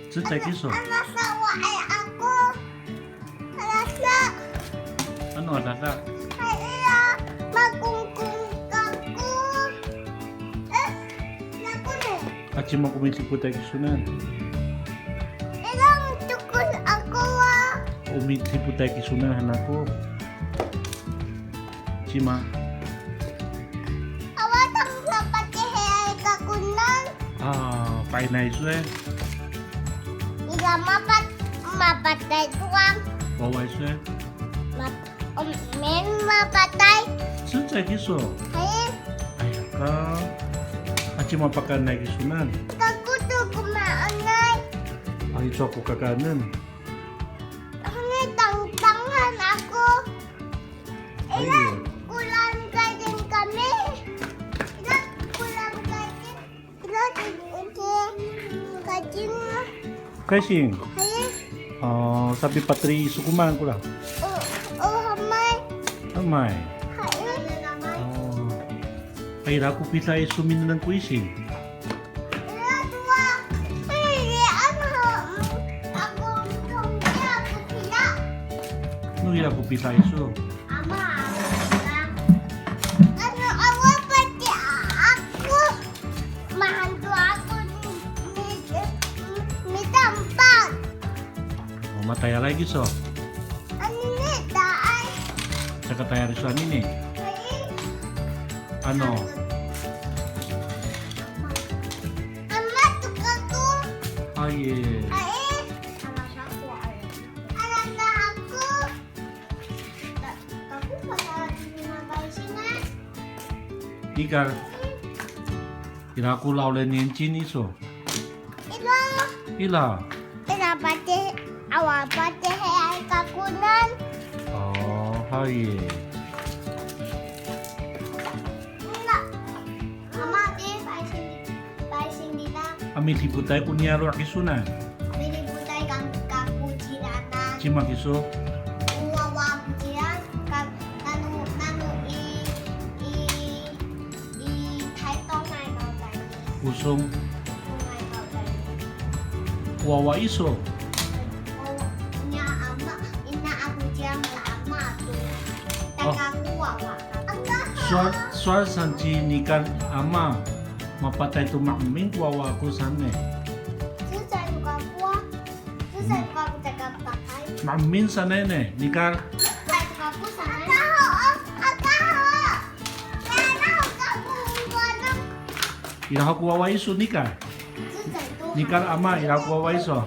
Sejak iso. Alasa wae aku. Alasa. Ano alasa? Iya, magkungkung kaku. Naku nih. Aci mo kumisi putay kisunan. Ilang tukul ako ah. Umisi putay kisunan hanako. Cima. Awatang napati heyay kakunan. Pakai na iso eh. Ila mapatay tuwang. Wawa iso eh. Men mapatay. Sejak iso. Ay, Ay ka. Aci mapakan na kisunan. kaguto kumaanay. Ay iso ako kakanan. Ano tangtangan ako. Ayun. Kulang kain kami. Ilan kulang kain. Ilan kain. Kasing. Ay, Sabi patri sukuman ko lang. hamay. Amay. Ay, Ay raku pita iso minunang kuising. ilan dua. Ay, ano. Ako tungkol ako pila. Nuhira ko pita iso. Ama, ano awa pati ako. Mahanto ako ni tampak. Mataya lagi so. Ano ni daan? Saka tayo riso ani Ay, Ano? ama tuka ko. Ay Ay, alasa ako. Ako pala singa. Ikar. Ira ko laulen yencin iso. Ilo, Ila. pati awa pati ay kakunan. Hai. Na, ama di paising dita. Ami tiputay ko niya ro akisunan. Binibutay kang kakuchiranan. Cima kiso. Uwawa kuchiran kang nanu i taitong nai kau tadi. Usong Nai kau tadi. wawa iso. Nya ama ina aku jam lama tuh. Takaku wawa. Suar sanci nikan ama. Mapatay tumakming wawa ko sanne. Susah juga kuah. Susah juga aku cakap pakai. Mamin sanene. Nikar. Susah juga aku sana. Akaho. Karena kamu bukan. Ira ko wawa iso nikar. Susah itu. Nikar ama ira ko wawa iso.